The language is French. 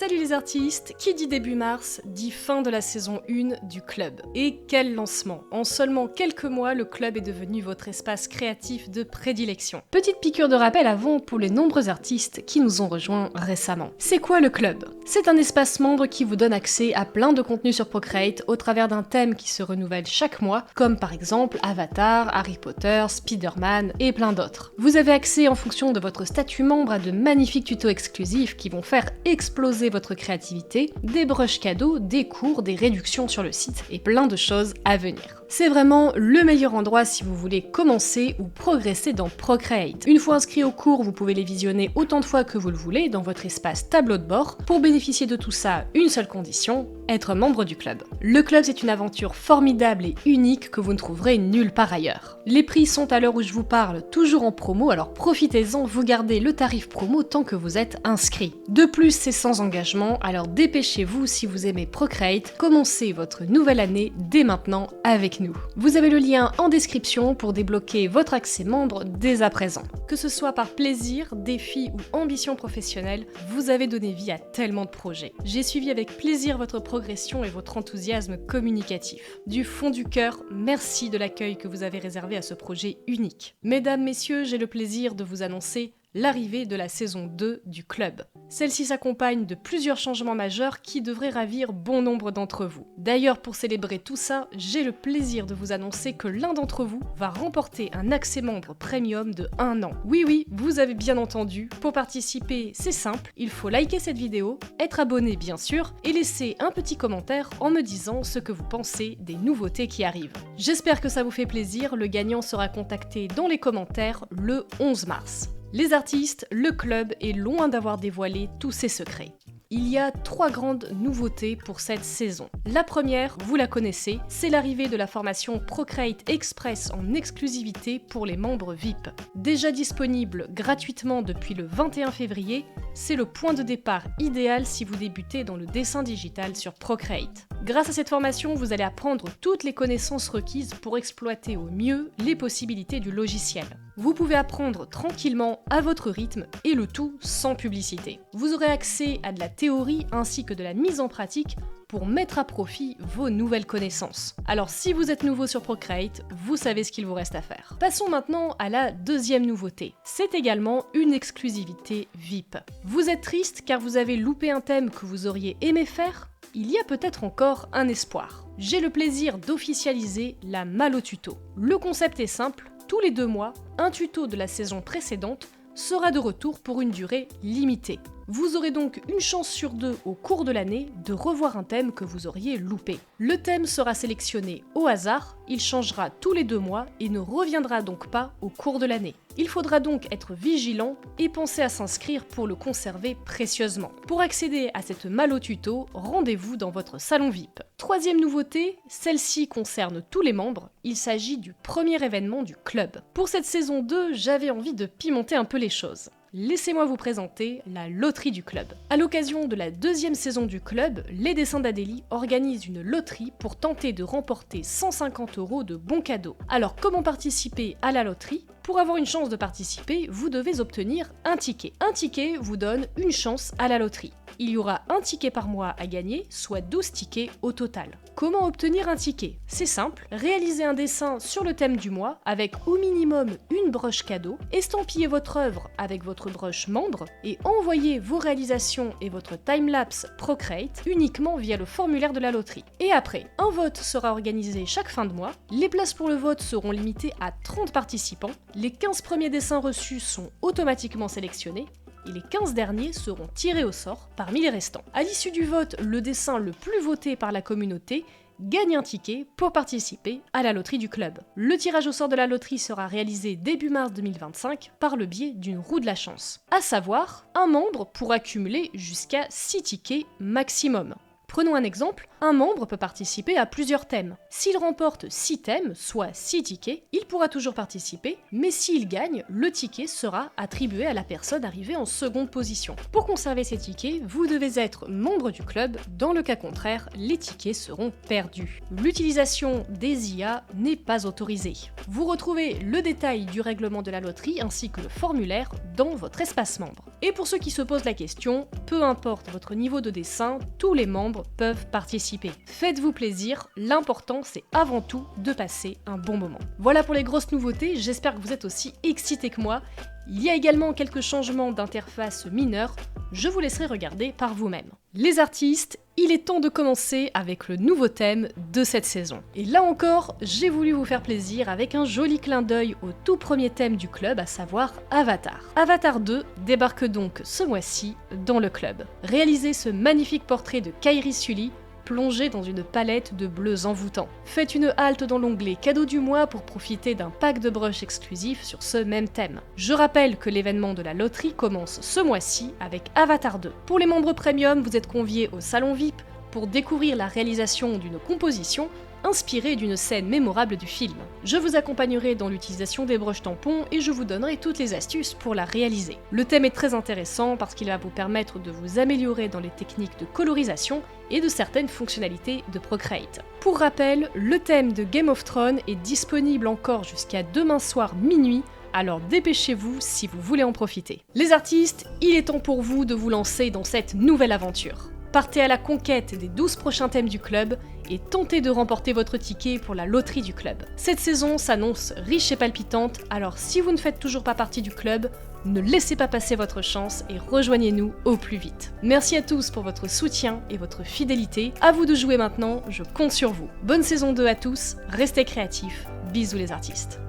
Salut les artistes, qui dit début mars, dit fin de la saison 1 du club. Et quel lancement! En seulement quelques mois, le club est devenu votre espace créatif de prédilection. Petite piqûre de rappel avant pour les nombreux artistes qui nous ont rejoints récemment. C'est quoi le club? C'est un espace membre qui vous donne accès à plein de contenus sur Procreate au travers d'un thème qui se renouvelle chaque mois, comme par exemple Avatar, Harry Potter, Spider-Man et plein d'autres. Vous avez accès en fonction de votre statut membre à de magnifiques tutos exclusifs qui vont faire exploser votre créativité, des brushes cadeaux, des cours, des réductions sur le site et plein de choses à venir. C'est vraiment le meilleur endroit si vous voulez commencer ou progresser dans Procreate. Une fois inscrit au cours, vous pouvez les visionner autant de fois que vous le voulez dans votre espace tableau de bord. Pour bénéficier de tout ça, une seule condition, être membre du club. Le club, c'est une aventure formidable et unique que vous ne trouverez nulle part ailleurs. Les prix sont à l'heure où je vous parle toujours en promo, alors profitez-en, vous gardez le tarif promo tant que vous êtes inscrit. De plus, c'est sans engagement, alors dépêchez-vous si vous aimez Procreate, commencez votre nouvelle année dès maintenant avec nous. Vous avez le lien en description pour débloquer votre accès membre dès à présent. Que ce soit par plaisir, défi ou ambition professionnelle, vous avez donné vie à tellement de projets. J'ai suivi avec plaisir votre progression et votre enthousiasme communicatif. Du fond du cœur, merci de l'accueil que vous avez réservé à ce projet unique. Mesdames, messieurs, j'ai le plaisir de vous annoncer l'arrivée de la saison 2 du club. Celle-ci s'accompagne de plusieurs changements majeurs qui devraient ravir bon nombre d'entre vous. D'ailleurs, pour célébrer tout ça, j'ai le plaisir de vous annoncer que l'un d'entre vous va remporter un accès membre premium de 1 an. Oui, vous avez bien entendu, pour participer, c'est simple, il faut liker cette vidéo, être abonné bien sûr, et laisser un petit commentaire en me disant ce que vous pensez des nouveautés qui arrivent. J'espère que ça vous fait plaisir, le gagnant sera contacté dans les commentaires le 11 mars. Les artistes, le club est loin d'avoir dévoilé tous ses secrets. Il y a 3 grandes nouveautés pour cette saison. La première, vous la connaissez, c'est l'arrivée de la formation Procreate Express en exclusivité pour les membres VIP. Déjà disponible gratuitement depuis le 21 février, c'est le point de départ idéal si vous débutez dans le dessin digital sur Procreate. Grâce à cette formation, vous allez apprendre toutes les connaissances requises pour exploiter au mieux les possibilités du logiciel. Vous pouvez apprendre tranquillement à votre rythme et le tout sans publicité. Vous aurez accès à de la théorie ainsi que de la mise en pratique pour mettre à profit vos nouvelles connaissances. Alors si vous êtes nouveau sur Procreate, vous savez ce qu'il vous reste à faire. Passons maintenant à la deuxième nouveauté. C'est également une exclusivité VIP. Vous êtes triste car vous avez loupé un thème que vous auriez aimé faire ? Il y a peut-être encore un espoir. J'ai le plaisir d'officialiser la Malo Tuto. Le concept est simple, tous les 2 mois, un tuto de la saison précédente sera de retour pour une durée limitée. Vous aurez donc une chance sur 2 au cours de l'année de revoir un thème que vous auriez loupé. Le thème sera sélectionné au hasard, il changera tous les 2 mois et ne reviendra donc pas au cours de l'année. Il faudra donc être vigilant et penser à s'inscrire pour le conserver précieusement. Pour accéder à cette Malo Tuto, rendez-vous dans votre salon VIP. Troisième nouveauté, celle-ci concerne tous les membres, il s'agit du premier événement du club. Pour cette saison 2, j'avais envie de pimenter un peu les choses. Laissez-moi vous présenter la loterie du club. À l'occasion de la 2e saison du club, les dessins d'Adélie organisent une loterie pour tenter de remporter 150 € de bons cadeaux. Alors comment participer à la loterie ? Pour avoir une chance de participer, vous devez obtenir un ticket. Un ticket vous donne une chance à la loterie. Il y aura un ticket par mois à gagner, soit 12 tickets au total. Comment obtenir un ticket? C'est simple, réalisez un dessin sur le thème du mois avec au minimum une broche cadeau, estampillez votre œuvre avec votre broche membre et envoyez vos réalisations et votre timelapse Procreate uniquement via le formulaire de la loterie. Et après, un vote sera organisé chaque fin de mois, les places pour le vote seront limitées à 30 participants, les 15 premiers dessins reçus sont automatiquement sélectionnés, et les 15 derniers seront tirés au sort parmi les restants. À l'issue du vote, le dessin le plus voté par la communauté gagne un ticket pour participer à la loterie du club. Le tirage au sort de la loterie sera réalisé début mars 2025 par le biais d'une roue de la chance. À savoir, un membre pourra cumuler jusqu'à 6 tickets maximum. Prenons un exemple, un membre peut participer à plusieurs thèmes. S'il remporte 6 thèmes, soit 6 tickets, il pourra toujours participer, mais s'il gagne, le ticket sera attribué à la personne arrivée en seconde position. Pour conserver ces tickets, vous devez être membre du club, dans le cas contraire, les tickets seront perdus. L'utilisation des IA n'est pas autorisée. Vous retrouvez le détail du règlement de la loterie ainsi que le formulaire dans votre espace membre. Et pour ceux qui se posent la question, peu importe votre niveau de dessin, tous les membres peuvent participer. Faites-vous plaisir, l'important c'est avant tout de passer un bon moment. Voilà pour les grosses nouveautés, j'espère que vous êtes aussi excités que moi. Il y a également quelques changements d'interface mineurs, je vous laisserai regarder par vous-même. Les artistes, il est temps de commencer avec le nouveau thème de cette saison. Et là encore, j'ai voulu vous faire plaisir avec un joli clin d'œil au tout premier thème du club, à savoir Avatar. Avatar 2 débarque donc ce mois-ci dans le club. Réalisez ce magnifique portrait de Kairi Sully, plongé dans une palette de bleus envoûtants. Faites une halte dans l'onglet cadeau du mois pour profiter d'un pack de brushes exclusif sur ce même thème. Je rappelle que l'événement de la loterie commence ce mois-ci avec Avatar 2. Pour les membres premium, vous êtes conviés au salon VIP pour découvrir la réalisation d'une composition inspirée d'une scène mémorable du film. Je vous accompagnerai dans l'utilisation des brushes tampons et je vous donnerai toutes les astuces pour la réaliser. Le thème est très intéressant parce qu'il va vous permettre de vous améliorer dans les techniques de colorisation et de certaines fonctionnalités de Procreate. Pour rappel, le thème de Game of Thrones est disponible encore jusqu'à demain soir minuit, alors dépêchez-vous si vous voulez en profiter. Les artistes, il est temps pour vous de vous lancer dans cette nouvelle aventure. Partez à la conquête des 12 prochains thèmes du club et tentez de remporter votre ticket pour la loterie du club. Cette saison s'annonce riche et palpitante, alors si vous ne faites toujours pas partie du club, ne laissez pas passer votre chance et rejoignez-nous au plus vite. Merci à tous pour votre soutien et votre fidélité. À vous de jouer maintenant, je compte sur vous. Bonne saison 2 à tous, restez créatifs, bisous les artistes.